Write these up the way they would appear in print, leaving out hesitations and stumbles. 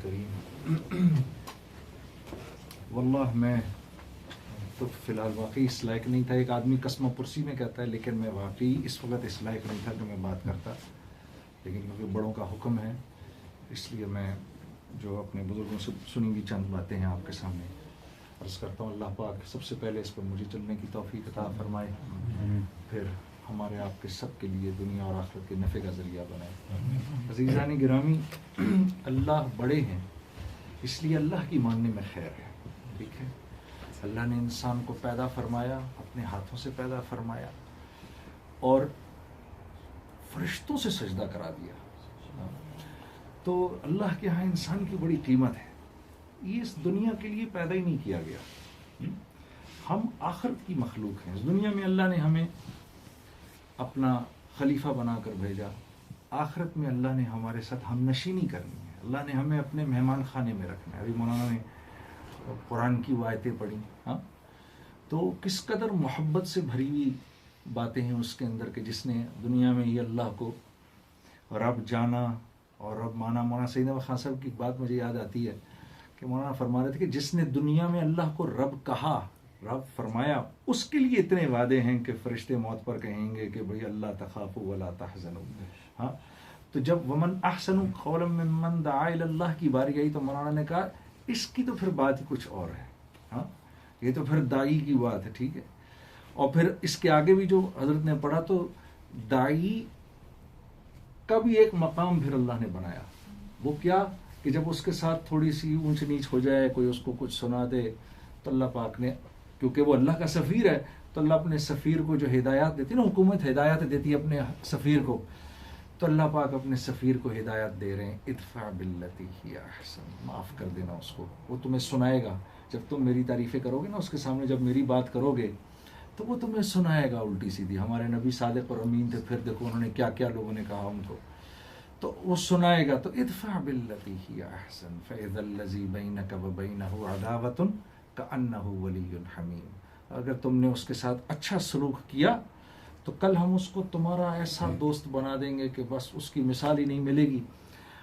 کریم واللہ میں تو فی الحال واقعی اس لائق نہیں تھا. ایک آدمی قسم پرسی میں کہتا ہے لیکن میں واقعی اس وقت اس لائق نہیں تھا کہ میں بات کرتا, لیکن کیونکہ بڑوں کا حکم ہے اس لیے میں جو اپنے بزرگوں سے سنی ہوئی چند باتیں ہیں آپ کے سامنے عرض کرتا ہوں. اللہ پاک سب سے پہلے اس پر مجھے چلنے کی توفیق عطا فرمائے, پھر ہمارے آپ کے سب کے لیے دنیا اور آخرت کے نفع کا ذریعہ بنائے. عزیزان گرامی, اللہ بڑے ہیں اس لیے اللہ کی ماننے میں خیر ہے. ٹھیک ہے, اللہ نے انسان کو پیدا فرمایا, اپنے ہاتھوں سے پیدا فرمایا اور فرشتوں سے سجدہ کرا دیا. تو اللہ کے ہاں انسان کی بڑی قیمت ہے. یہ اس دنیا کے لیے پیدا ہی نہیں کیا گیا. ہم آخرت کی مخلوق ہیں. اس دنیا میں اللہ نے ہمیں اپنا خلیفہ بنا کر بھیجا, آخرت میں اللہ نے ہمارے ساتھ ہم نشینی کرنی ہے. اللہ نے ہمیں اپنے مہمان خانے میں رکھنا ہے. ابھی مولانا نے قرآن کی وہ آیتیں پڑھی, ہاں, تو کس قدر محبت سے بھری ہوئی باتیں ہیں اس کے اندر کہ جس نے دنیا میں یہ اللہ کو رب جانا اور رب مانا. مولانا سیدنا خان صاحب کی بات مجھے یاد آتی ہے کہ مولانا فرما رہے تھے کہ جس نے دنیا میں اللہ کو رب کہا, رب فرمایا, اس کے لیے اتنے وعدے ہیں کہ فرشتے موت پر کہیں گے کہ بھئی اللہ تخافوا ولا تحزنوا. ہاں, تو جب ومن احسن قولا ممن دعا الی اللہ کی باری آئی تو مولانا نے کہا اس کی تو پھر بات ہی کچھ اور ہے. ہاں, یہ تو پھر دائی کی بات ہے. ٹھیک ہے, اور پھر اس کے آگے بھی جو حضرت نے پڑھا تو دائی کا بھی ایک مقام پھر اللہ نے بنایا. وہ کیا کہ جب اس کے ساتھ تھوڑی سی اونچ نیچ ہو جائے, کوئی اس کو کچھ سنا دے, تو اللہ پاک نے, کیونکہ وہ اللہ کا سفیر ہے, تو اللہ اپنے سفیر کو جو ہدایات دیتی ہے نا, حکومت ہدایات دیتی ہے اپنے سفیر کو, تو اللہ پاک اپنے سفیر کو ہدایت دے رہے ہیں ادفع باللتی ہی احسن, معاف کر دینا اس کو, وہ تمہیں سنائے گا. جب تم میری تعریفیں کرو گے نا اس کے سامنے, جب میری بات کرو گے تو وہ تمہیں سنائے گا الٹی سیدھی. ہمارے نبی صادق اور امین تھے, پھر دیکھو انہوں نے کیا کیا لوگوں نے کہا ان کو, تو وہ سنائے گا. تو ادفع باللتی ہی احسن فاذا الذی بینک وبینہ عداوۃ کأنہ ولی حمیم. اگر تم نے اس کے ساتھ اچھا سلوک کیا تو کل ہم اس کو تمہارا ایسا دوست بنا دیں گے کہ بس اس کی مثال ہی نہیں ملے گی.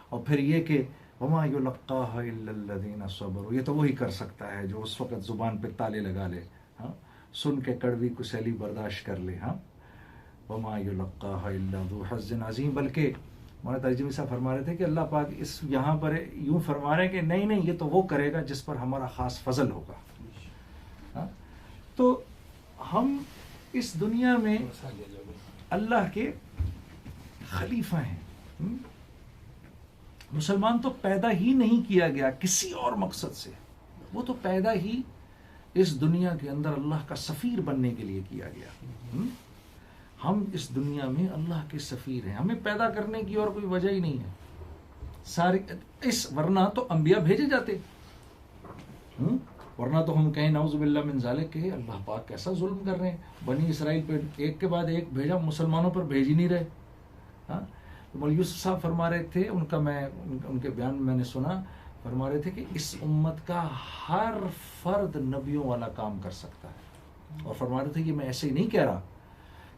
اور پھر یہ کہ وما یلقاها الا الذین صبروا, یہ تو وہی کر سکتا ہے جو اس وقت زبان پہ تالے لگا لے, ہاں, سن کے کڑوی کسیلی برداشت کر لے. ہاں, وما یلقاها الا ذو حظ عظیم. بلکہ مولانا ترجمی صاحب فرما رہے تھے کہ اللہ پاک اس یہاں پر یوں فرما رہے ہیں کہ نہیں نہیں, یہ تو وہ کرے گا جس پر ہمارا خاص فضل ہوگا. ہاں, تو ہم اس دنیا میں اللہ کے خلیفہ ہیں. مسلمان تو پیدا ہی نہیں کیا گیا کسی اور مقصد سے, وہ تو پیدا ہی اس دنیا کے اندر اللہ کا سفیر بننے کے لیے کیا گیا. ہم اس دنیا میں اللہ کے سفیر ہیں, ہمیں پیدا کرنے کی اور کوئی وجہ ہی نہیں ہے. سارے اس ورنہ تو انبیاء بھیجے جاتے, ورنہ تو ہم کہیں نعوذ باللہ من ذالک کہ اللہ پاک کیسا ظلم کر رہے ہیں, بنی اسرائیل پہ ایک کے بعد ایک بھیجا, مسلمانوں پر بھیج ہی نہیں رہے. ہاں, مولوی یوسف صاحب فرما رہے تھے, ان کا میں ان کے بیان میں نے سنا, فرما رہے تھے کہ اس امت کا ہر فرد نبیوں والا کام کر سکتا ہے. اور فرما رہے تھے کہ میں ایسے ہی نہیں کہہ رہا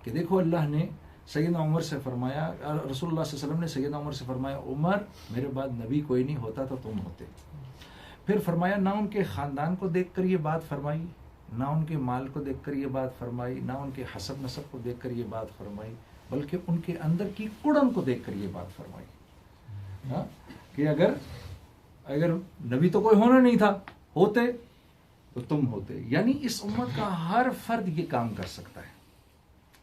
کہ دیکھو اللہ نے سیدنا عمر سے فرمایا, رسول اللہ صلی اللہ علیہ وسلم نے سیدنا عمر سے فرمایا عمر میرے بعد نبی کوئی نہیں ہوتا تو تم ہوتے. پھر فرمایا نہ ان کے خاندان کو دیکھ کر یہ بات فرمائی, نہ ان کے مال کو دیکھ کر یہ بات فرمائی, نہ ان کے حسب نسب کو دیکھ کر یہ بات فرمائی, بلکہ ان کے اندر کی کڑن کو دیکھ کر یہ بات فرمائی. ہاں, کہ اگر نبی تو کوئی ہونا نہیں تھا, ہوتے تو تم ہوتے. یعنی اس امت کا ہر فرد یہ کام کر سکتا ہے,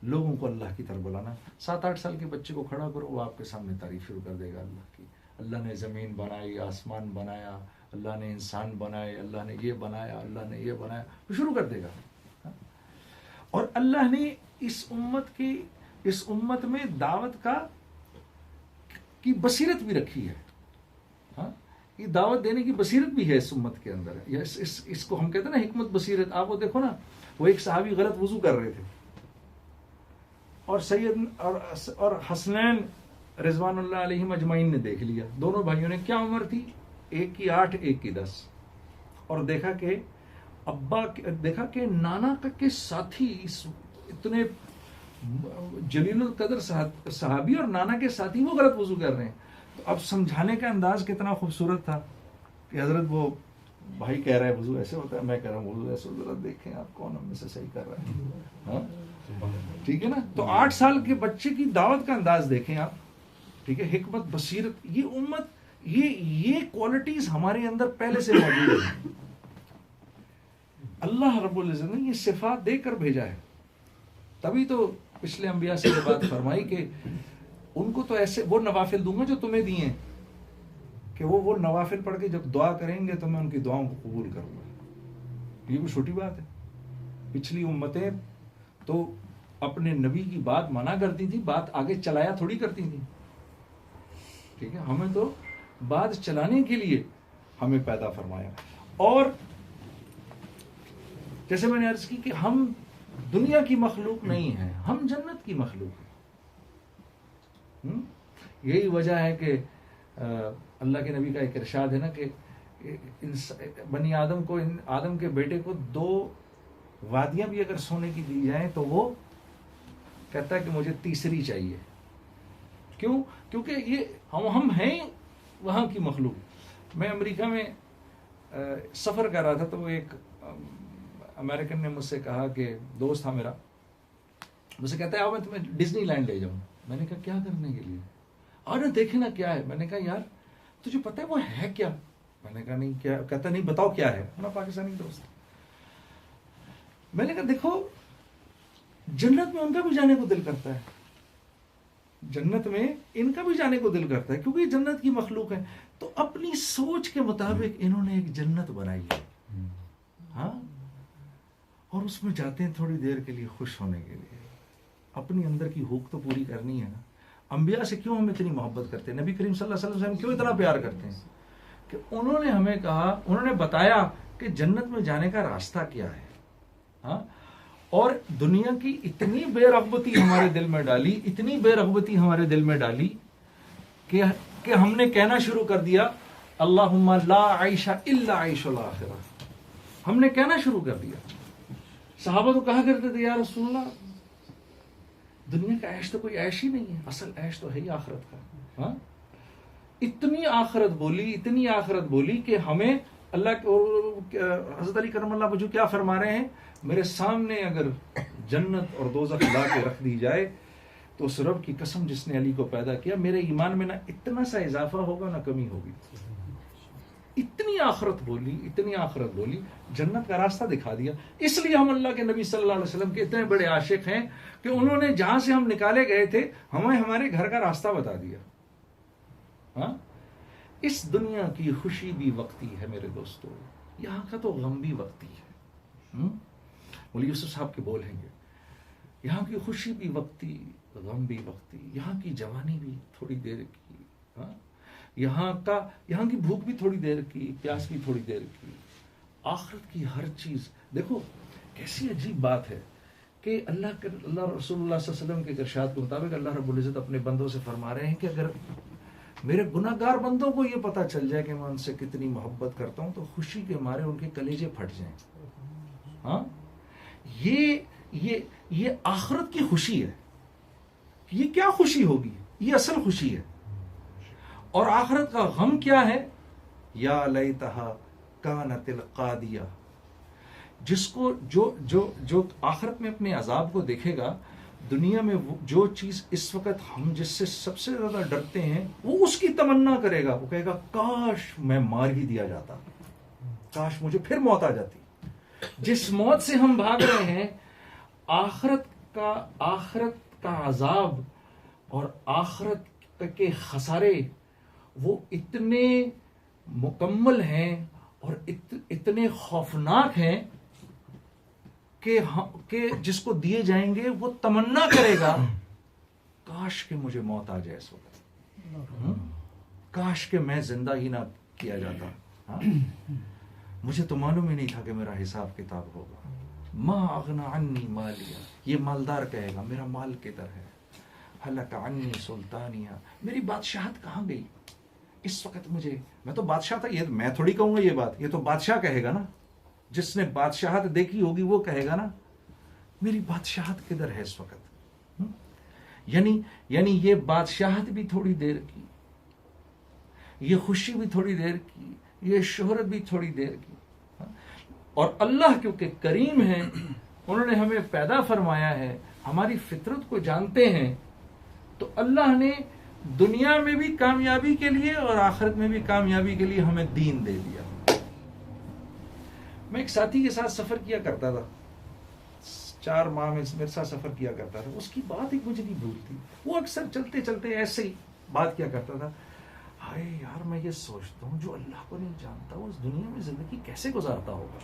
لوگوں کو اللہ کی طرف بلانا. 7-8 سال کے بچے کو کھڑا کرو, وہ آپ کے سامنے تعریف شروع کر دے گا اللہ کی. اللہ نے زمین بنائی, آسمان بنایا, اللہ نے انسان بنائے, اللہ نے یہ بنایا, اللہ نے یہ بنایا, شروع کر دے گا. اور اللہ نے اس امت میں دعوت کی بصیرت بھی رکھی ہے. ہاں, یہ دعوت دینے کی بصیرت بھی ہے اس امت کے اندر. اس کو ہم کہتے ہیں نا حکمت بصیرت. آپ وہ دیکھو نا, وہ ایک صحابی غلط وضو کر رہے تھے اور سید اور حسنین رضوان اللہ علیہم اجمعین نے دیکھ لیا. دونوں بھائیوں نے, کیا عمر تھی, ایک کی 8 ایک کی 10, اور دیکھا کہ نانا کے ساتھی اتنے جلیل القدر صحابی اور نانا کے ساتھی وہ غلط وضو کر رہے ہیں. تو اب سمجھانے کا انداز کتنا خوبصورت تھا کہ حضرت وہ بھائی کہہ رہا ہے وضو ایسے ہوتا ہے، میں کہہ رہا ہوں وضو ایسے، ذرا دیکھیں آپ کون ہم میں سے صحیح کر رہا ہے. ہاں ٹھیک ہے نا. تو 8 سال کے بچے کی دعوت کا انداز دیکھیں آپ. ٹھیک ہے، حکمت، بصیرت، یہ امت، یہ کوالٹیز ہمارے اندر پہلے سے موجود ہیں. اللہ رب العزت نے یہ صفات دے کر بھیجا ہے. تبھی تو پچھلے انبیاء سے یہ بات فرمائی کہ ان کو تو ایسے وہ نوافل دوں گا جو تمہیں دیے ہیں، کہ وہ نوافل پڑھ کے جب دعا کریں گے تو میں ان کی دعاؤں کو قبول کروں گا. یہ کوئی چھوٹی بات ہے. پچھلی امتیں تو اپنے نبی کی بات منع کرتی تھی، بات آگے چلایا تھوڑی کرتی تھی. ٹھیک ہے، ہمیں تو بات چلانے کے لیے ہمیں پیدا فرمایا. اور جیسے میں نے عرض کی کہ ہم دنیا کی مخلوق نہیں ہیں، ہم جنت کی مخلوق ہیں. یہی وجہ ہے کہ اللہ کے نبی کا ایک ارشاد ہے نا کہ بنی آدم کو، آدم کے بیٹے کو 2 وادیاں بھی اگر سونے کی دی جائیں تو وہ کہتا ہے کہ مجھے تیسری چاہیے. کیوں؟ کیونکہ یہ ہم ہیں وہاں کی مخلوق. میں امریکہ میں سفر کر رہا تھا تو وہ ایک امریکن نے مجھ سے کہا کہ دوست تھا میرا، مجھ سے کہتا ہے آؤ میں تمہیں ڈزنی لینڈ لے جاؤں. میں نے کہا کیا کرنے کے لیے؟ اور دیکھے نا کیا ہے. میں نے کہا یار تجھے پتہ ہے وہ ہے کیا؟ میں نے کہا نہیں کیا. کہتا نہیں بتاؤ کیا ہے. ہمارا پاکستانی دوست. میں نے کہا دیکھو جنت میں ان کا بھی جانے کو دل کرتا ہے، جنت میں ان کا بھی جانے کو دل کرتا ہے کیونکہ یہ جنت کی مخلوق ہے. تو اپنی سوچ کے مطابق انہوں نے ایک جنت بنائی ہے. ہاں، اور اس میں جاتے ہیں تھوڑی دیر کے لیے خوش ہونے کے لیے. اپنی اندر کی بھوک تو پوری کرنی ہے نا. انبیاء سے کیوں ہم اتنی محبت کرتے ہیں، نبی کریم صلی اللہ علیہ وسلم سے ہم کیوں اتنا پیار کرتے ہیں؟ کہ انہوں نے ہمیں کہا، انہوں نے بتایا کہ جنت میں جانے کا راستہ کیا ہے. ہاں، اور دنیا کی اتنی بے رغبتی ہمارے دل میں ڈالی، اتنی بے رغبتی ہمارے دل میں ڈالی کہ ہم نے کہنا شروع کر دیا اللہم لا عیش الا عیش الاخرہ. ہم نے کہنا شروع کر دیا. صحابہ تو کہا کرتے تھے یا رسول اللہ دنیا کا عیش تو کوئی عیش ہی نہیں ہے، اصل عیش تو ہے ہی آخرت کا. ہاں، اتنی آخرت بولی، اتنی آخرت بولی کہ ہمیں اللہ حضرت علی کرم اللہ وجہ کیا فرما رہے ہیں، میرے سامنے اگر جنت اور دوزخ لا کے رکھ دی جائے تو اس رب کی قسم جس نے علی کو پیدا کیا، میرے ایمان میں نہ اتنا سا اضافہ ہوگا نہ کمی ہوگی. اتنی آخرت بولی، اتنی آخرت بولی، جنت کا راستہ دکھا دیا. اس لیے ہم اللہ کے نبی صلی اللہ علیہ وسلم کے اتنے بڑے عاشق ہیں کہ انہوں نے جہاں سے ہم نکالے گئے تھے ہمیں ہمارے گھر کا راستہ بتا دیا. ہاں، اس دنیا کی خوشی بھی وقتی ہے میرے دوستو، یہاں کا تو غم بھی وقتی ہے. مولی یوسف صاحب کے بول ہیں گے، یہاں کی خوشی بھی وقتی، غم بھی وقتی، یہاں کی جوانی بھی تھوڑی دیر کی. ہاں، یہاں کی بھوک بھی تھوڑی دیر کی، پیاس بھی تھوڑی دیر کی. آخرت کی ہر چیز دیکھو کیسی عجیب بات ہے کہ اللہ رسول اللہ صلی اللہ علیہ وسلم کے ارشاد کے مطابق اللہ رب العزت اپنے بندوں سے فرما رہے ہیں کہ اگر میرے گناہ گار بندوں کو یہ پتا چل جائے کہ میں ان سے کتنی محبت کرتا ہوں تو خوشی کے مارے ان کے کلیجے پھٹ جائیں. ہاں، یہ آخرت کی خوشی ہے. یہ کیا خوشی ہوگی؟ یہ اصل خوشی ہے. اور آخرت کا غم کیا ہے؟ یا لیتہا کانت القاضیہ. جس کو جو آخرت میں اپنے عذاب کو دیکھے گا، دنیا میں جو چیز اس وقت ہم جس سے سب سے زیادہ ڈرتے ہیں وہ اس کی تمنا کرے گا. وہ کہے گا کاش میں مار ہی دیا جاتا، کاش مجھے پھر موت آ جاتی. جس موت سے ہم بھاگ رہے ہیں، آخرت کا عذاب اور آخرت کے خسارے وہ اتنے مکمل ہیں اور اتنے خوفناک ہیں کہ جس کو دیے جائیں گے وہ تمنا کرے گا کاش کہ مجھے موت آ جائے اس وقت، کاش کہ میں زندہ ہی نہ کیا جاتا. مجھے تو معلوم ہی نہیں تھا کہ میرا حساب کتاب ہوگا. ما اغنی عنی مالیہ، یہ مالدار کہے گا میرا مال کدھر ہے. ہلک عنی سلطانیہ، میری بادشاہت کہاں گئی اس وقت. میں تو بادشاہ تھا. یہ میں تھوڑی کہوں گا یہ بات، یہ تو بادشاہ کہے گا نا. جس نے بادشاہت دیکھی ہوگی وہ کہے گا نا میری بادشاہت کدھر ہے اس وقت. یعنی یہ بادشاہت بھی تھوڑی دیر کی، یہ خوشی بھی تھوڑی دیر کی، یہ شہرت بھی تھوڑی دیر کی. اور اللہ کیونکہ کریم ہے، انہوں نے ہمیں پیدا فرمایا ہے، ہماری فطرت کو جانتے ہیں، تو اللہ نے دنیا میں بھی کامیابی کے لیے اور آخرت میں بھی کامیابی کے لیے ہمیں دین دے دیا. میں ایک ساتھی کے ساتھ سفر کیا کرتا تھا، 4 ماہ میں میرے ساتھ سفر کیا کرتا تھا. اس کی بات ایک مجھے نہیں بھولتی. وہ اکثر چلتے چلتے ایسے ہی بات کیا کرتا تھا، ہائے یار میں یہ سوچتا ہوں جو اللہ کو نہیں جانتا وہ اس دنیا میں زندگی کیسے گزارتا ہوگا.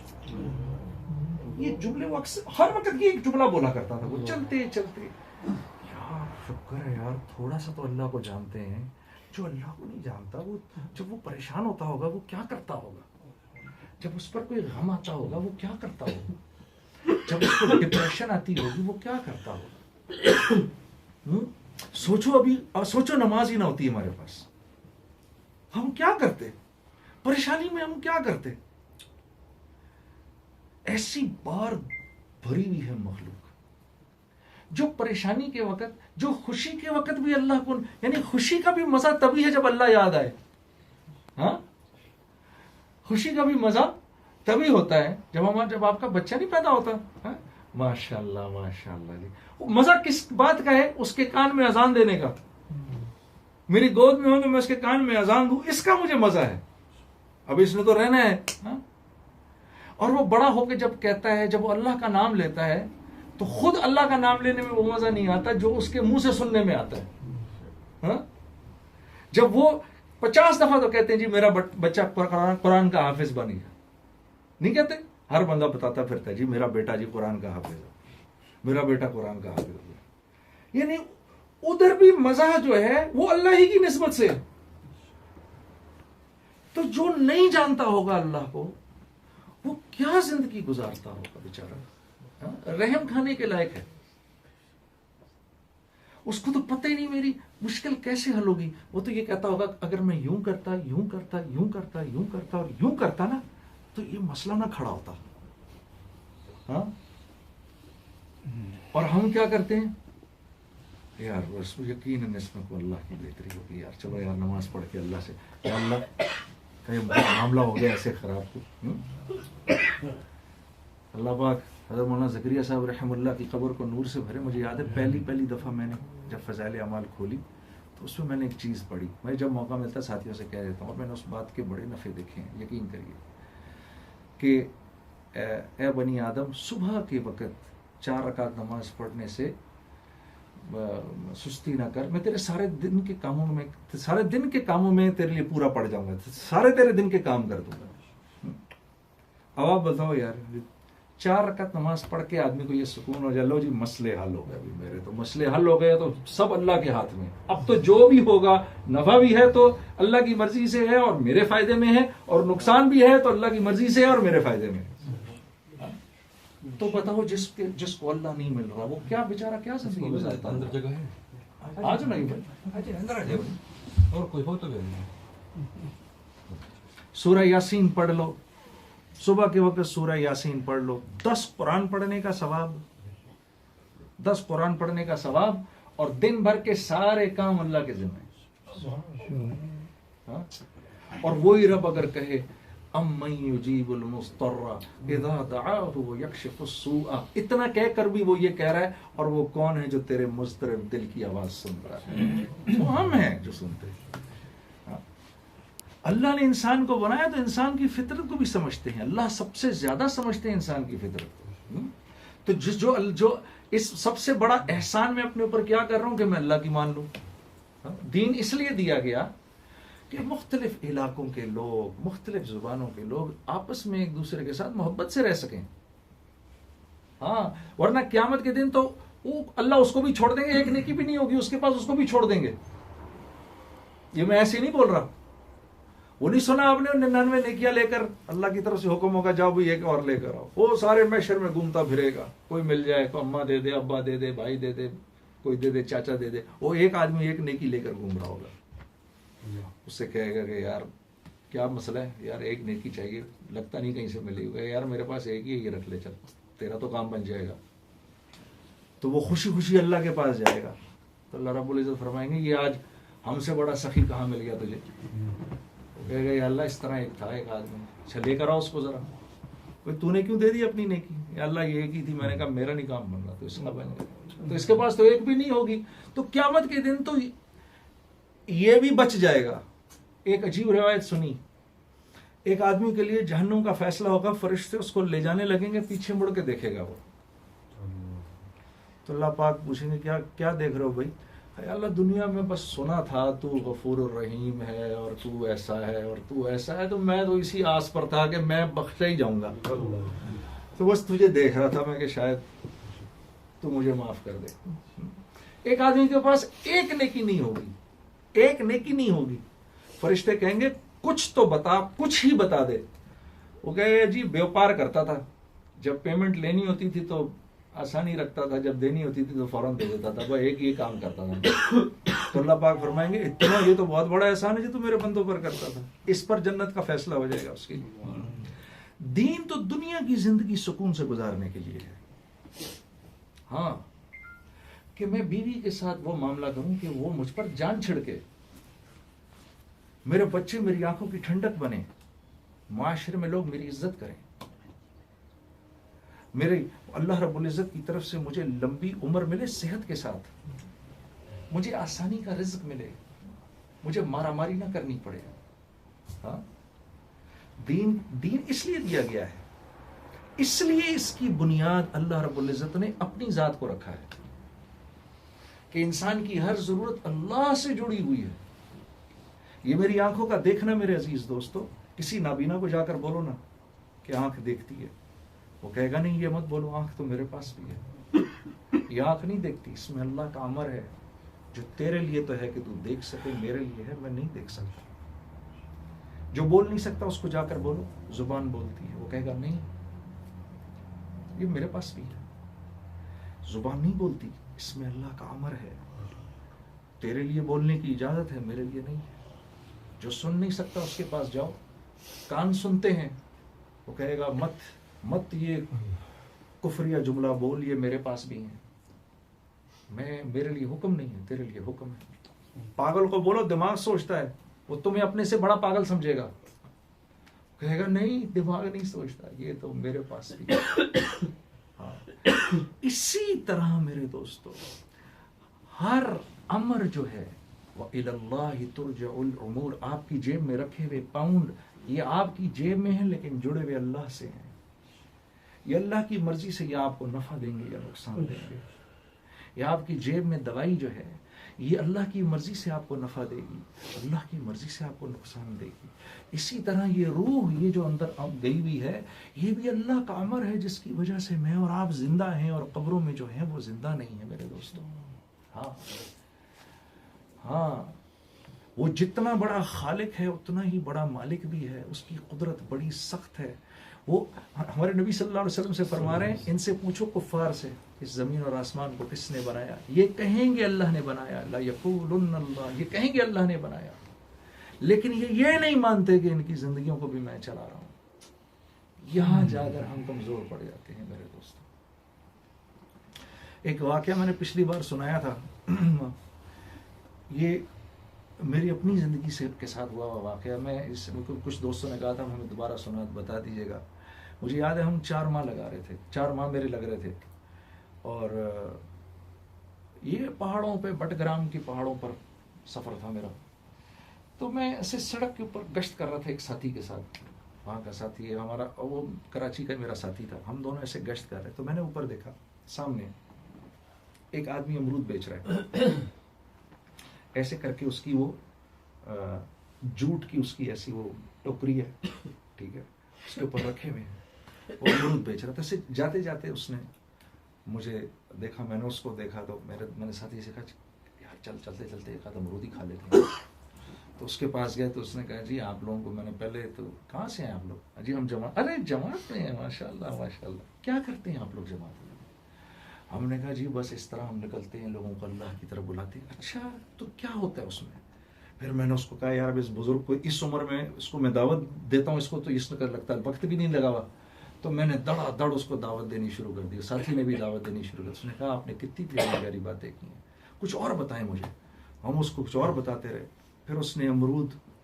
یہ جملے وہ اکثر ہر وقت یہ ایک جملہ بولا کرتا تھا وہ چلتے چلتے. یار شکر ہے یار تھوڑا سا تو اللہ کو جانتے ہیں. جو اللہ کو نہیں جانتا وہ جب وہ پریشان ہوتا ہوگا وہ کیا کرتا ہوگا، جب اس پر کوئی غم آتا ہوگا وہ کیا کرتا ہوگا، جب اس کو ڈپریشن آتی ہوگی وہ کیا کرتا ہوگا. سوچو ابھی سوچو نماز ہی نہ ہوتی ہمارے پاس، ہم کیا کرتے، پریشانی میں ہم کیا کرتے. ایسی بار بھری ہوئی ہے مخلوق جو پریشانی کے وقت، جو خوشی کے وقت بھی اللہ کو، یعنی خوشی کا بھی مزہ تبھی ہے جب اللہ یاد آئے. ہاں خوشی کا بھی مزہ تبھی ہوتا ہے جب آپ کا بچہ نہیں پیدا ہوتا. ماشاء اللہ ماشاء اللہ جی. مزہ کس بات کا ہے؟ اس کے کان میں اذان دینے کا. میری گود میں ہو تو میں اس کے کان میں اذان دوں، اس کا مجھے مزہ ہے. اب اس نے تو رہنا ہے. اور وہ بڑا ہو کے جب کہتا ہے، جب وہ اللہ کا نام لیتا ہے تو خود اللہ کا نام لینے میں وہ مزہ نہیں آتا جو اس کے منہ سے سننے میں آتا ہے. جب وہ 50 دفعہ تو کہتے ہیں جی میرا بچہ قرآن کا حافظ بن گیا، نہیں کہتے؟ ہر بندہ بتاتا پھرتا ہے جی میرا بیٹا جی قرآن کا حافظ ہے، میرا بیٹا قرآن کا حافظ ہو گیا. یعنی ادھر بھی مزہ جو ہے وہ اللہ ہی کی نسبت سے. تو جو نہیں جانتا ہوگا اللہ کو وہ کیا زندگی گزارتا ہوگا بیچارہ. رحم کھانے کے لائق ہے. اس کو تو پتہ ہی نہیں میری مشکل کیسے حل ہوگی. وہ تو یہ کہتا ہوگا اگر میں یوں کرتا یوں کرتا یوں کرتا یوں کرتا اور یوں کرتا نا تو یہ مسئلہ نہ کھڑا ہوتا. ہاں اور ہم کیا کرتے ہیں یار بس یقیناً اس میں کو اللہ کی بہتری ہوگی یار، چلو یار نماز پڑھ کے اللہ سے یا اللہ کہیں معاملہ ہو گیا ایسے خراب کو. اللہ پاک حضرت مولانا زکریا صاحب رحمہ اللہ کی قبر کو نور سے بھرے. مجھے یاد ہے پہلی دفعہ میں نے جب فضائل اعمال کھولی تو اس میں میں نے ایک چیز پڑھی. میں جب موقع ملتا ساتھیوں سے کہہ دیتا ہوں، اور میں نے اس بات کے بڑے نفع دیکھے ہیں. یقین کریے کہ اے بنی آدم صبح کے وقت 4 رکعت نماز پڑھنے سے سستی نہ کر، میں تیرے سارے دن کے کاموں میں تیرے لیے پورا پڑ جاؤں گا، سارے تیرے دن کے کام کر دوں گا. اب آپ بتاؤ یار 4 رکعت نماز پڑھ کے آدمی کو یہ سکون ہو جائے لو جی مسئلے حل ہو گئے. میرے تو مسئلے حل ہو گئے تو سب اللہ کے ہاتھ میں. اب تو جو بھی ہوگا نفع بھی ہے تو اللہ کی مرضی سے ہے اور میرے فائدے میں ہے، اور نقصان بھی ہے تو اللہ کی مرضی سے ہے اور میرے فائدے میں ہے. تو بتاؤ جس کو اللہ نہیں مل رہا وہ کیا بیچارہ کیا زندگی گزارتا ہے. آج نہیں اور کوئی ہو تو سورہ یاسین پڑھ لو، صبح کے وقت سورہ یاسین پڑھ لو. 10 قرآن پڑھنے کا ثواب، 10 قرآن پڑھنے کا ثواب، اور دن بھر کے سارے کام اللہ کے ذمہ. اور وہی رب اگر کہے امن یجیب المضطر اذا دعاہ ویکشف السوء، اتنا کہہ کر بھی وہ یہ کہہ رہا ہے اور وہ کون ہے جو تیرے مضطرب دل کی آواز سن رہا ہے؟ وہ ہم ہیں جو سنتے ہیں. اللہ نے انسان کو بنایا تو انسان کی فطرت کو بھی سمجھتے ہیں. اللہ سب سے زیادہ سمجھتے ہیں انسان کی فطرت کو. تو جو اس سب سے بڑا احسان میں اپنے اوپر کیا کر رہا ہوں کہ میں اللہ کی مان لوں. دین اس لیے دیا گیا کہ مختلف علاقوں کے لوگ، مختلف زبانوں کے لوگ آپس میں ایک دوسرے کے ساتھ محبت سے رہ سکیں. ہاں ورنہ قیامت کے دن تو اللہ اس کو بھی چھوڑ دیں گے، ایک نیکی بھی نہیں ہوگی اس کے پاس، اس کو بھی چھوڑ دیں گے. یہ میں ایسے نہیں بول رہا. وہ نہیں سنا آپ نے 99 نیکیاں لے کر اللہ کی طرف سے حکم ہوگا جاؤ بھی ایک اور لے کر آؤ. وہ سارے محشر میں گھومتا پھرے گا. کوئی مل جائے، کوئی اماں دے دے، ابا دے دے، بھائی دے دے، کوئی دے دے، چاچا دے دے. وہ ایک آدمی ایک نیکی لے کر گھوم رہا ہوگا. اس سے کہے گا کہ یار کیا مسئلہ ہے یار، ایک نیکی چاہیے، لگتا نہیں کہیں سے ملے گا. یار میرے پاس ایک ہی ہے، یہ رکھ لے، چل تیرا تو کام بن جائے گا. تو وہ خوشی خوشی اللہ کے پاس جائے گا. تو اللہ رب العزت فرمائیں گے یہ آج ہم سے بڑا سخی کہاں مل گیا تجھے. کہے گا یا اللہ اس طرح ایک تھا ایک آدمی، اچھا لے کر آؤ اس کو ذرا، تو نے کیوں دے دی اپنی نیکی؟ یا اللہ یہ کی تھی، میں نے کہا میرا نہیں کام بن رہا تو اس کا بن گیا، تو اس کے پاس تو ایک بھی نہیں ہوگی، تو قیامت کے دن تو یہ بھی بچ جائے گا۔ ایک عجیب روایت سنی، ایک آدمی کے لیے جہنم کا فیصلہ ہوگا، فرشتے اس کو لے جانے لگیں گے، پیچھے مڑ کے دیکھے گا وہ، تو اللہ پاک پوچھیں گے کیا دیکھ رہے ہو بھائی؟ اللہ دنیا میں بس سنا تھا تو غفور الرحیم ہے اور تو ایسا ہے اور تو ایسا ہے، تو میں تو اسی آس پر تھا کہ میں بخشا ہی جاؤں گا، تو بس تجھے دیکھ رہا تھا میں کہ شاید تو مجھے معاف کر دے۔ ایک آدمی کے پاس ایک نیکی نہیں ہوگی، ایک نیکی نہیں ہوگی، فرشتے کہیں گے کچھ تو بتا، کچھ ہی بتا دے۔ وہ کہے جی بیوپار کرتا تھا، جب پیمنٹ لینی ہوتی تھی تو آسانی رکھتا تھا، جب دینی ہوتی تھی تو فوراً دے دیتا تھا، وہ ایک ہی کام کرتا تھا۔ تو اللہ پاک فرمائیں گے اتنا، یہ تو بہت بڑا احسان ہے جو تو میرے بندوں پر کرتا تھا، اس پر جنت کا فیصلہ ہو جائے گا اس کے لیے۔ دین تو دنیا کی زندگی سکون سے گزارنے کے لیے ہے، ہاں، کہ میں بیوی کے ساتھ وہ معاملہ کروں کہ وہ مجھ پر جان چھڑکے، میرے بچے میری آنکھوں کی ٹھنڈک بنے، معاشرے میں لوگ میری عزت کریں، میرے اللہ رب العزت کی طرف سے مجھے لمبی عمر ملے صحت کے ساتھ، مجھے آسانی کا رزق ملے، مجھے مارا ماری نہ کرنی پڑے۔ ہاں، دین اس لیے دیا گیا ہے، اس لیے اس کی بنیاد اللہ رب العزت نے اپنی ذات کو رکھا ہے کہ انسان کی ہر ضرورت اللہ سے جڑی ہوئی ہے۔ یہ میری آنکھوں کا دیکھنا میرے عزیز دوستو، کسی نابینا کو جا کر بولو نا کہ آنکھ دیکھتی ہے، وہ کہے گا نہیں یہ مت بولو، آنکھ تو میرے پاس بھی ہے، یہ آنکھ نہیں دیکھتی، اس میں اللہ کا امر ہے جو تیرے لیے تو ہے کہ تو دیکھ سکے، میرے لیے ہے میں نہیں دیکھ سکتا۔ جو بول نہیں سکتا اس کو جا کر بولو، زبان بولتی ہے، وہ کہے گا نہیں یہ میرے پاس بھی ہے، زبان نہیں بولتی، اس میں اللہ کا امر ہے، تیرے لیے بولنے کی اجازت ہے، میرے لیے نہیں ہے۔ جو سن نہیں سکتا اس کے پاس جاؤ، کان سنتے ہیں، وہ کہے گا مت یہ کفریہ جملہ بول، یہ میرے پاس بھی ہیں، میرے لیے حکم نہیں ہے، تیرے لیے حکم ہے۔ پاگل کو بولو دماغ سوچتا ہے، وہ تمہیں اپنے سے بڑا پاگل سمجھے گا، کہے گا نہیں دماغ نہیں سوچتا، یہ تو میرے پاس بھی ہے۔ ہاں، اسی طرح میرے دوستو ہر امر جو ہے وَإِلَى اللَّهِ تُرْجَعُ الْأُمُورِ، آپ کی جیب میں رکھے ہوئے پاؤنڈ یہ آپ کی جیب میں ہیں لیکن جڑے ہوئے اللہ سے ہیں، یہ اللہ کی مرضی سے یہ آپ کو نفع دیں گے یا نقصان دیں گے۔ یہ آپ کی جیب میں دوائی جو ہے یہ اللہ کی مرضی سے آپ کو نفع دے گی، اللہ کی مرضی سے آپ کو نقصان دے گی۔ اسی طرح یہ روح یہ جو اندر گئی ہوئی ہے یہ بھی اللہ کا امر ہے جس کی وجہ سے میں اور آپ زندہ ہیں، اور قبروں میں جو ہیں وہ زندہ نہیں ہیں میرے دوستوں۔ ہاں، وہ جتنا بڑا خالق ہے اتنا ہی بڑا مالک بھی ہے، اس کی قدرت بڑی سخت ہے۔ وہ ہمارے نبی صلی اللہ علیہ وسلم سے فرما رہے ہیں ان سے پوچھو کفار سے اس زمین اور آسمان کو کس نے بنایا، یہ کہیں گے اللہ نے بنایا، لا یقولن اللہ، یہ کہیں گے اللہ نے بنایا، لیکن یہ نہیں مانتے کہ ان کی زندگیوں کو بھی میں چلا رہا ہوں۔ یہاں جا کر ہم کمزور پڑ جاتے ہیں میرے دوستوں۔ ایک واقعہ میں نے پچھلی بار سنایا تھا، یہ میری اپنی زندگی سے کے ساتھ ہوا واقعہ، میں اس کچھ دوستوں نے کہا تھا ہمیں دوبارہ سنا بتا دیجیے گا۔ مجھے یاد ہے ہم 4 ماہ لگا رہے تھے، 4 ماہ میرے لگ رہے تھے، اور یہ پہاڑوں پہ بٹگرام کی پہاڑوں پر سفر تھا میرا۔ تو میں ایسے سڑک کے اوپر گشت کر رہا تھا ایک ساتھی کے ساتھ، وہاں کا ساتھی ہے ہمارا، وہ کراچی کا میرا ساتھی تھا، ہم دونوں ایسے گشت کر رہے، تو میں نے اوپر دیکھا سامنے ایک آدمی امرود بیچ رہا ہے، ایسے کر کے اس کی وہ جوٹ کی اس کی ایسی وہ ٹوکری ہے، ٹھیک ہے، اس کے اوپر رکھے ہوئے ہیں، وہ امرود بیچ رہا تھا۔ جاتے جاتے اس نے مجھے دیکھا، میں نے اس کو دیکھا، تو میں نے ساتھی سے کہا یار چلتے چلتے ایک آدھ امرود ہی کھا لیتے ہیں۔ تو اس کے پاس گئے تو اس نے کہا جی آپ لوگوں کو میں نے پہلے تو کہاں سے ہیں آپ لوگ؟ جی ہم جماعت، ارے جماعت میں ہیں، ماشاء اللہ ماشاء اللہ، کیا کرتے ہیں آپ لوگ جماعت میں؟ ہم نے کہا جی بس اس طرح ہم نکلتے ہیں، لوگوں کو اللہ کی طرف بلاتے ہیں۔ اچھا تو کیا ہوتا ہے اس میں؟ پھر میں نے اس کو کہا یار اس بزرگ کو اس عمر میں اس کو میں دعوت دیتا ہوں، اس کو تو اس کا لگتا ہے وقت بھی نہیں لگا ہوا، تو میں نے دڑا دڑ اس کو دعوت دینی شروع کر دی، ساتھی نے بھی دعوت دینی شروع کر دی۔ اس نے کہا آپ نے کتنی پیاری پیاری باتیں کی ہیں، کچھ اور بتائیں مجھے۔ ہم اس کو کچھ اور بتاتے رہے، پھر اس نے امرود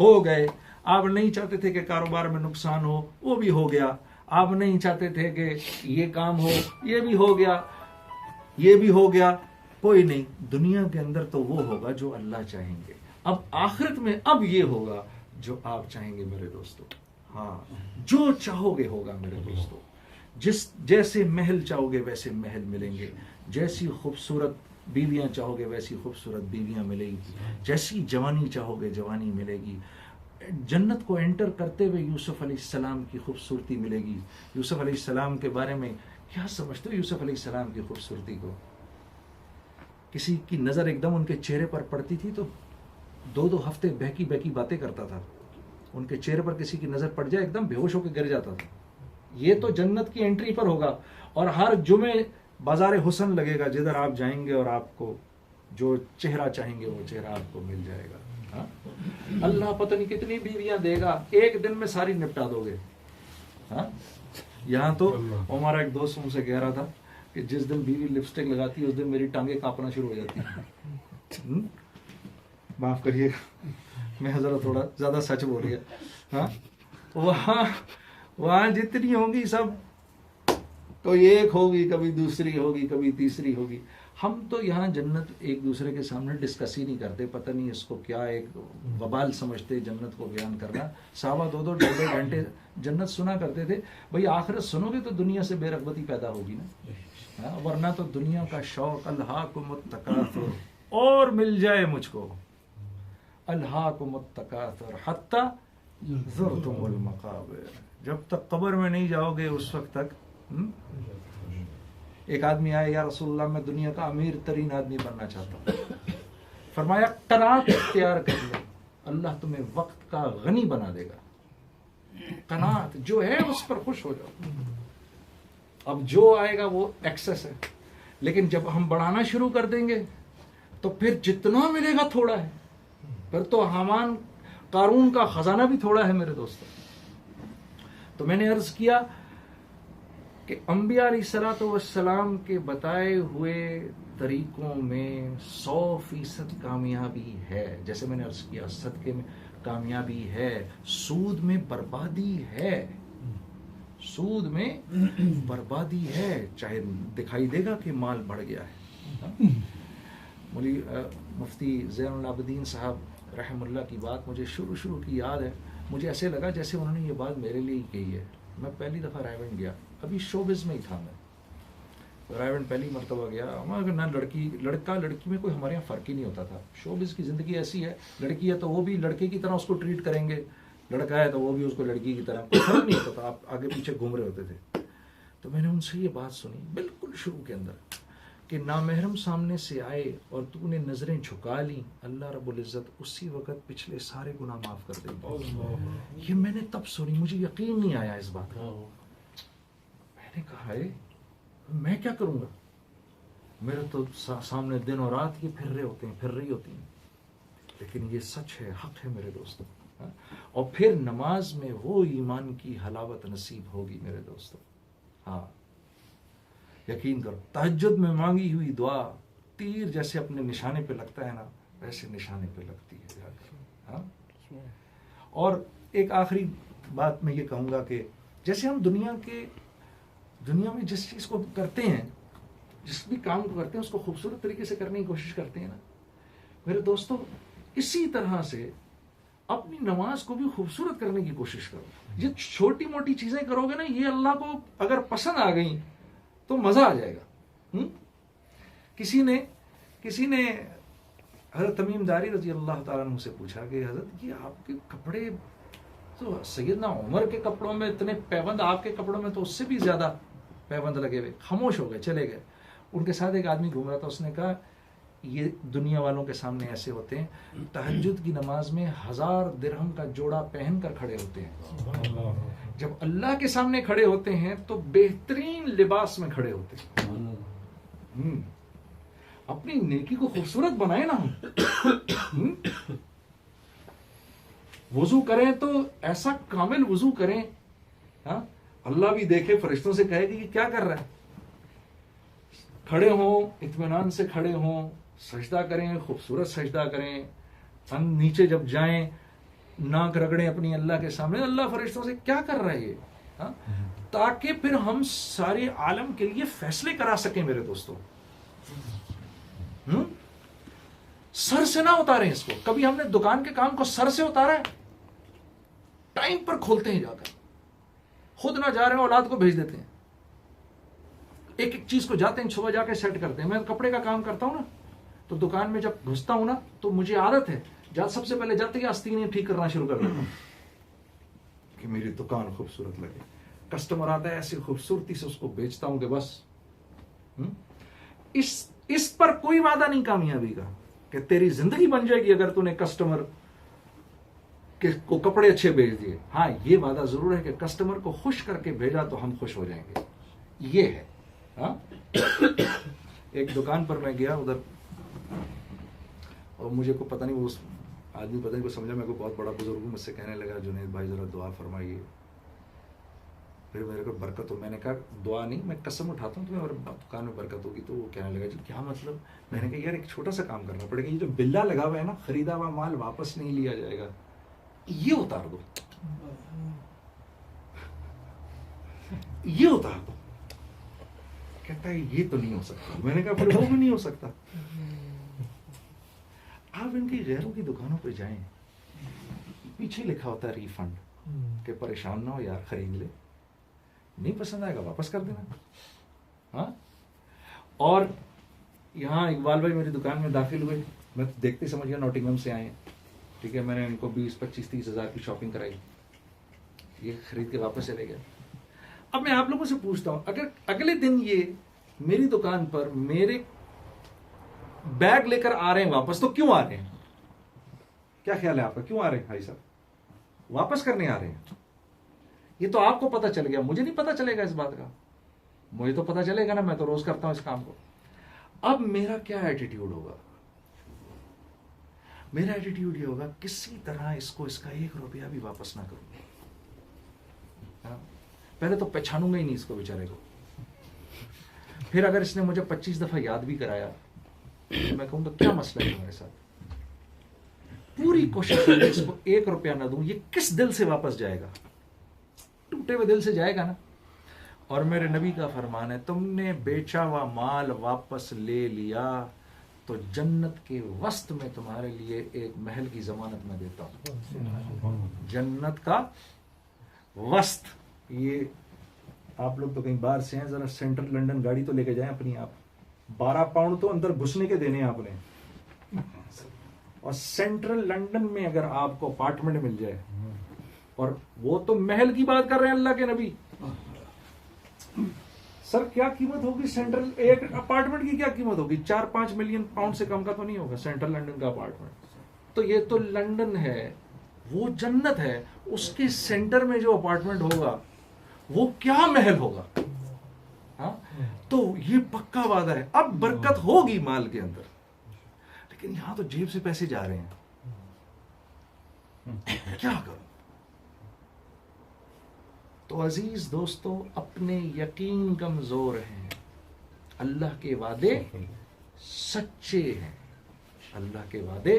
ہو گئے. آپ نہیں چاہتے تھے کہ کاروبار میں نقصان ہو, وہ بھی ہو گیا. آپ نہیں چاہتے تھے کہ یہ کام ہو, یہ بھی ہو گیا, یہ بھی ہو گیا. کوئی نہیں, دنیا کے اندر تو وہ ہوگا جو اللہ چاہیں گے. اب آخرت میں اب یہ ہوگا جو آپ چاہیں گے میرے دوستو. ہاں, جو چاہو گے ہوگا میرے دوستو. جیسے محل چاہو گے ویسے محل ملیں گے, جیسی خوبصورت بیویاں چاہو گے ویسی خوبصورت بیویاں ملیں گی, جیسی جوانی چاہو گے جوانی ملے گی. جنت کو انٹر کرتے ہوئے یوسف علیہ السلام کی خوبصورتی ملے گی. یوسف علیہ السلام کے بارے میں کیا سمجھتے ہو؟ یوسف علیہ السلام کی خوبصورتی کو کسی کی نظر ایک دم ان کے چہرے پر پڑتی تھی تو 2 ہفتے بہکی بہکی باتیں کرتا تھا. ان کے چہرے پر کسی کی نظر پڑ جائے ایک دم بے ہوش ہو کے گر جاتا تھا. یہ تو جنت کی انٹری پر ہوگا, اور ہر جمعے بازار حسن لگے گا, جدھر آپ جائیں گے اور آپ کو جو چہرہ چاہیں گے وہ چہرہ آپ کو مل جائے گا. ہاں, اللہ پتہ نہیں کتنی بیویاں دے گا, ایک دن میں ساری نپٹا دو گے. ہاں, یہاں تو ہمارا ایک دوست مجھ سے کہہ رہا تھا کہ جس دن بیوی لپسٹک لگاتی ہے اس دن میری ٹانگیں کانپنا شروع ہو جاتی ہیں. معاف کریے گا, میں ذرا تھوڑا زیادہ سچ بول گیا. ہاں, وہاں جتنی ہوگی سب تو ایک ہوگی, کبھی دوسری ہوگی, کبھی تیسری ہوگی. ہم تو یہاں جنت ایک دوسرے کے سامنے ڈسکس ہی نہیں کرتے. پتہ نہیں اس کو کیا ایک وبال سمجھتے جنت کو بیان کرنا. 2.5 ڈھائی گھنٹے جنت سنا کرتے تھے. بھئی آخرت سنو گے تو دنیا سے بے رغبتی پیدا ہوگی نا, ورنہ تو دنیا کا شوق الہاکم التکاثر, اور مل جائے مجھ کو الہاکم التکاثر حتی زرتم المقابر. جب تک قبر میں نہیں جاؤ گے اس وقت تک. ایک آدمی آیا, یا رسول اللہ میں دنیا کا امیر ترین آدمی بننا چاہتا ہوں. فرمایا قناعت اختیار کر لو, اللہ تمہیں وقت کا غنی بنا دے گا. قناعت جو ہے اس پر خوش ہو جاؤ. اب جو آئے گا وہ ایکسس ہے, لیکن جب ہم بڑھانا شروع کر دیں گے تو پھر جتنا ملے گا تھوڑا ہے. پھر تو حامان قارون کا خزانہ بھی تھوڑا ہے میرے دوستو. تو میں نے عرض کیا کہ انبیاء علیہ الصلوۃ والسلام کے بتائے ہوئے طریقوں میں 100% کامیابی ہے. جیسے میں نے عرض کیا, صدقے میں کامیابی ہے, سود میں بربادی ہے, سود میں بربادی ہے. چاہے دکھائی دے گا کہ مال بڑھ گیا ہے. مفتی زین العابدین صاحب رحم اللہ کی بات مجھے شروع کی یاد ہے. مجھے ایسے لگا جیسے انہوں نے یہ بات میرے لیے ہی کہی ہے. میں پہلی دفعہ رائے گیا, ابھی شوبز میں ہی تھا. میں رائے پہلی مرتبہ گیا. ہمارے نہ لڑکا لڑکی میں کوئی ہمارے یہاں فرق ہی نہیں ہوتا تھا. شوبز کی زندگی ایسی ہے, لڑکی ہے تو وہ بھی لڑکے کی طرح اس کو ٹریٹ کریں گے, لڑکا ہے تو وہ بھی اس کو لڑکی کی طرح. کوئی فرق نہیں ہوتا تھا, آپ آگے پیچھے گھوم رہے ہوتے تھے. تو میں نے ان سے یہ بات سنی بالکل شروع کے اندر کہ نامحرم سامنے سے آئے اور تو نے نظریں جھکا لی, اللہ رب العزت اسی وقت پچھلے سارے گناہ معاف کر دیں گے. یہ میں نے تب سنی, مجھے یقین نہیں آیا اس بات کا. میں نے کہا ہے میں کیا کروں گا, میرے تو سامنے دن اور رات یہ پھر رہی ہوتی ہیں. لیکن یہ سچ ہے, حق ہے میرے دوستوں. اور پھر نماز میں وہ ایمان کی حلاوت نصیب ہوگی میرے دوستوں. ہاں یقین کرو, تہجد میں مانگی ہوئی دعا تیر جیسے اپنے نشانے پہ لگتا ہے نا, ویسے نشانے پہ لگتی ہے. ہاں, اور ایک آخری بات میں یہ کہوں گا کہ جیسے ہم دنیا میں جس چیز کو کرتے ہیں, جس بھی کام کو کرتے ہیں اس کو خوبصورت طریقے سے کرنے کی کوشش کرتے ہیں نا میرے دوستوں, اسی طرح سے اپنی نماز کو بھی خوبصورت کرنے کی کوشش کرو. یہ چھوٹی موٹی چیزیں کرو گے نا, یہ اللہ کو اگر پسند آ گئیں تو مزہ آ جائے گا. کسی نے حضرت تمیم داری رضی اللہ تعالیٰ عنہ سے پوچھا کہ حضرت یہ آپ کے کپڑے تو سیدنا عمر کے کپڑوں میں اتنے پیوند, آپ کے کپڑوں میں تو اس سے بھی زیادہ پیوند لگے ہوئے. خاموش ہو گئے, چلے گئے. ان کے ساتھ ایک آدمی گھوم رہا تھا, اس نے کہا یہ دنیا والوں کے سامنے ایسے ہوتے ہیں, تہجد کی نماز میں 1000 درہم کا جوڑا پہن کر کھڑے ہوتے ہیں. جب اللہ کے سامنے کھڑے ہوتے ہیں تو بہترین لباس میں کھڑے ہوتے ہیں. اپنی نیکی کو خوبصورت بنائے نا. وضو کریں تو ایسا کامل وضو کریں, ہاں اللہ بھی دیکھے, فرشتوں سے کہے کہ یہ کیا کر رہا ہے. کھڑے ہوں, اطمینان سے کھڑے ہوں, سجدہ کریں, خوبصورت سجدہ کریں, نیچے جب جائیں ناک رگڑیں اپنی اللہ کے سامنے. اللہ فرشتوں سے کیا کر رہا ہے یہ؟ ہاں؟ تاکہ پھر ہم سارے عالم کے لیے فیصلے کرا سکیں میرے دوستوں. سر سے نہ اتاریں اس کو. کبھی ہم نے دکان کے کام کو سر سے اتارا ہے؟ ٹائم پر کھولتے ہیں جا کر, خود نہ جا رہے ہیں اولاد کو بھیج دیتے ہیں. ایک ایک چیز کو جاتے ہیں صبح جا کے سیٹ کرتے ہیں. میں کپڑے کا کام کرتا ہوں نا, تو دکان میں جب گھستا ہوں نا تو مجھے عادت ہے سب سے پہلے جاتے ہی آستینیں ٹھیک کرنا شروع کر دیتا ہوں کہ میری دکان خوبصورت لگے. کسٹمر آتا ہے ایسی خوبصورتی سے اس کو بیچتا ہوں کہ بس. اس پر کوئی وعدہ نہیں کامیابی کا کہ تیری زندگی بن جائے گی اگر تو نے کسٹمر کو کپڑے اچھے بھیج دیے. ہاں یہ وعدہ ضرور ہے کہ کسٹمر کو خوش کر کے بھیجا تو ہم خوش ہو جائیں گے. یہ ہے. ہاں ایک دکان پر میں گیا ادھر, اور مجھے کو پتہ نہیں, وہ آدمی پتہ نہیں کو سمجھا, میں کو بہت بڑا بزرگ ہوں, مجھ سے کہنے لگا جنید بھائی ذرا دعا فرمائیے پھر میرے کو برکت ہو. میں نے کہا دعا نہیں, میں قسم اٹھاتا ہوں تمہیں دکان میں برکت ہوگی. تو وہ کہنے لگا جی کیا مطلب؟ میں نے کہا یار ایک چھوٹا سا کام کرنا پڑے گا, یہ جو بلا لگا ہوا ہے نا, خریدا ہوا مال واپس نہیں لیا جائے گا, یہ اتار دو, یہ اتار دو. کہتا ہے یہ تو نہیں ہو سکتا. میں نے کہا پھر وہ بھی نہیں ہو سکتا. آپ ان کی غیروں کی دکانوں پہ جائیں, پیچھے لکھا ہوتا ہے ریفنڈ, کہ پریشان نہ ہو یار, خرید لے, نہیں پسند آئے گا واپس کر دینا. ہاں اور یہاں اقبال بھائی میری دکان میں داخل ہوئے, میں دیکھتے سمجھ گیا نوٹنگھم سے آئے ہیں. ٹھیک ہے, میں نے ان کو 20, 25, 30 ہزار کی شاپنگ کرائی, یہ خرید کے واپس چلے گئے. اب میں آپ لوگوں سے پوچھتا ہوں, اگر اگلے دن یہ میری دکان پر میرے بیگ لے کر آ رہے ہیں واپس, تو کیوں آ رہے ہیں؟ کیا خیال ہے آپ کا, کیوں آ رہے ہیں بھائی صاحب؟ واپس کرنے آ رہے ہیں. یہ تو آپ کو پتا چل گیا, مجھے نہیں پتا چلے گا اس بات کا. مجھے تو پتا چلے گا نا, میں تو روز کرتا ہوں اس کام کو. اب میرا کیا ایٹیٹیوڈ ہوگا؟ میرا ایٹیٹیوڈ یہ ہوگا کسی طرح اس کو, اس کا 1 روپیہ بھی واپس نہ کروں. پہلے تو پہچانوں گا ہی نہیں اس کو بیچارے کو. پھر اگر اس نے مجھے 25 دفعہ یاد بھی کرایا, میں کہوں گا کیا مسئلہ ہے تمہارے ساتھ؟ پوری کوشش کروں اس کو 1 روپیہ نہ دوں. یہ کس دل سے واپس جائے گا؟ ٹوٹے ہوئے دل سے جائے گا نا. اور میرے نبی کا فرمان ہے, تم نے بیچا ہوا مال واپس لے لیا تو جنت کے وسط میں تمہارے لیے ایک محل کی ضمانت میں دیتا ہوں. جنت کا وسط. یہ آپ لوگ تو کہیں باہر سے ہیں, ذرا سینٹرل لنڈن گاڑی تو لے کے جائیں اپنی. آپ 12 پاؤنڈ تو اندر گھسنے کے دینے ہیں آپ نے. اور سینٹرل لنڈن میں اگر آپ کو اپارٹمنٹ مل جائے, اور وہ تو محل کی بات کر رہے ہیں اللہ کے نبی, سر کیا قیمت ہوگی سینٹرل ایک اپارٹمنٹ کی؟ کیا قیمت ہوگی؟ 4-5 ملین پاؤنڈ سے کم کا تو نہیں ہوگا سینٹرل لنڈن کا اپارٹمنٹ. تو یہ تو لنڈن ہے, وہ جنت ہے, اس کے سینٹر میں جو اپارٹمنٹ ہوگا وہ کیا محل ہوگا. ہاں تو یہ پکا وعدہ ہے. اب برکت ہوگی مال کے اندر, لیکن یہاں تو جیب سے پیسے جا رہے ہیں. کیا کروں؟ تو عزیز دوستو, اپنے یقین کمزور ہیں, اللہ کے وعدے سچے ہیں. اللہ کے وعدے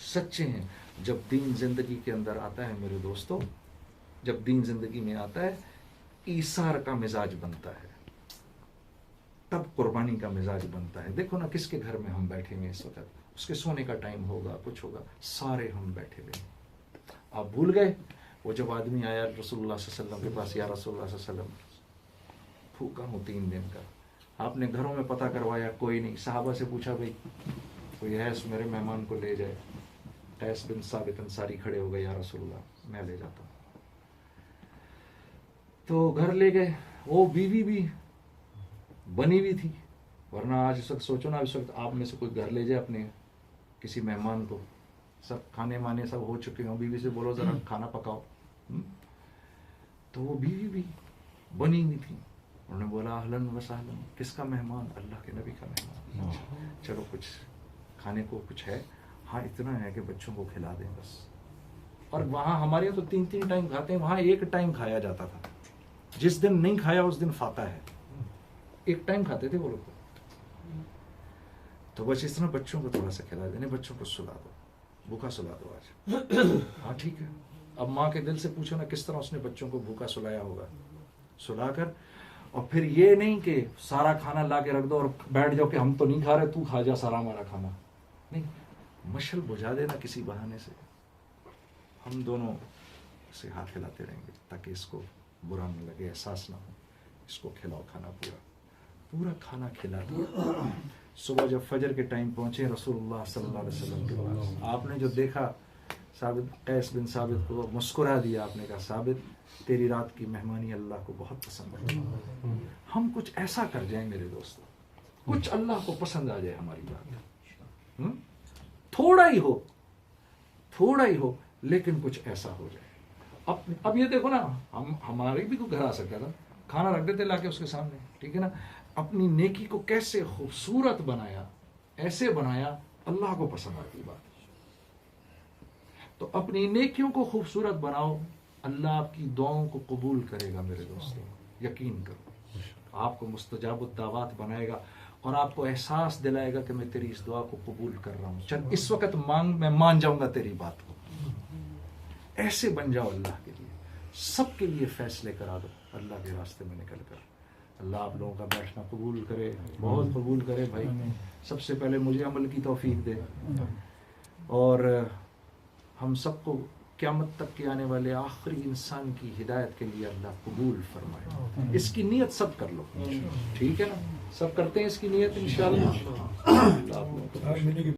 سچے ہیں. جب دین زندگی کے اندر آتا ہے میرے دوستو, جب دین زندگی میں آتا ہے, ایثار کا مزاج بنتا ہے, تب قربانی کا مزاج بنتا ہے. دیکھو نا کس کے گھر میں ہم بیٹھے ہوئے اس وقت, اس کے سونے کا ٹائم ہوگا, کچھ ہوگا, سارے ہم بیٹھے ہوئے ہیں. آپ بھول گئے وہ جب آدمی آیا رسول اللہ صلی اللہ علیہ وسلم کے پاس, یا رسول اللہ صلی اللہ علیہ وسلم بھوکا ہوں 3 دن کا. آپ نے گھروں میں پتہ کروایا, کوئی نہیں. صحابہ سے پوچھا بھائی کوئی ہے میرے مہمان کو لے جائے. قیس بن ثابت انصاری کھڑے ہو گئے, یا رسول اللہ میں لے جاتا ہوں. تو گھر لے گئے. وہ بیوی بھی بنی ہوئی تھی, ورنہ آج اس وقت سوچو نا, اس وقت آپ میں سے کوئی گھر لے جائے اپنے کسی مہمان کو, سب کھانے مانے سب ہو چکے ہوں, بیوی سے بولو ذرا کھانا پکاؤ. تو وہ بیوی بھی بنی ہوئی تھی. انہوں نے بولا اہلاً و سہلاً, کس کا مہمان؟ اللہ کے نبی کا مہمان. چلو کچھ کھانے کو کچھ ہے؟ ہاں اتنا ہے کہ بچوں کو کھلا دیں بس. اور وہاں ہمارے یہاں تو 3 ٹائم کھاتے ہیں, وہاں 1 ٹائم کھایا جاتا تھا. جس دن نہیں کھایا اس دن فاقہ ہے. 1 ٹائم کھاتے تھے وہ لوگ. تو بس اس طرح بچوں کو تھوڑا سا کھلا دینے, بچوں کو سلا دو. بھوکا سلا دو آج. ہاں ٹھیک ہے. اب ماں کے دل سے پوچھو نا کس طرح اس نے بچوں کو بھوکا سلایا ہوگا. سلا کر اور پھر یہ نہیں کہ سارا کھانا لا کے رکھ دو اور بیٹھ جاؤ کہ ہم تو نہیں کھا رہے, تو کھا جا سارا ہمارا کھانا. نہیں, مشل بجھا دینا کسی بہانے سے. ہم دونوں اسے ہاتھ ہلاتے رہیں گے تاکہ اس کو برا نہ لگے, احساس نہ ہو. اس کو کھلاؤ کھانا, پورا کھانا کھلا دیا. صبح جب فجر کے ٹائم پہنچے رسول اللہ صلی اللہ علیہ وسلم کے پاس, آپ نے جو دیکھا ثابت قیس بن ثابت کو مسکرا دیا. آپ نے کہا ثابت تیری رات کی مہمانی اللہ کو بہت پسند ہے. ہم کچھ ایسا کر جائیں میرے دوستوں, کچھ اللہ کو پسند آ جائے ہماری بات. تھوڑا ہی ہو لیکن کچھ ایسا ہو جائے. اب یہ دیکھو نا, ہمارے بھی تو گھر آ سکتا تھا, کھانا رکھ دیتے لا کے اس کے سامنے, ٹھیک ہے نا. اپنی نیکی کو کیسے خوبصورت بنایا, ایسے بنایا اللہ کو پسند آتی بات. تو اپنی نیکیوں کو خوبصورت بناؤ, اللہ آپ کی دعاؤں کو قبول کرے گا میرے دوستوں. یقین کرو, آپ کو مستجاب الدعوات بنائے گا اور آپ کو احساس دلائے گا کہ میں تیری اس دعا کو قبول کر رہا ہوں. چل اس وقت مانگ, میں مان جاؤں گا تیری بات کو. ایسے بن جاؤ اللہ کے لیے, سب کے لیے فیصلے کرا دو اللہ کے راستے میں نکل کر. اللہ آپ لوگوں کا بیٹھنا قبول کرے, بہت قبول کرے بھائی. سب سے پہلے مجھے عمل کی توفیق دے, اور ہم سب کو قیامت تک کے آنے والے آخری انسان کی ہدایت کے لیے اللہ قبول فرمائے. اس کی نیت سب کر لو, ٹھیک ہے نا, سب کرتے ہیں اس کی نیت انشاءاللہ.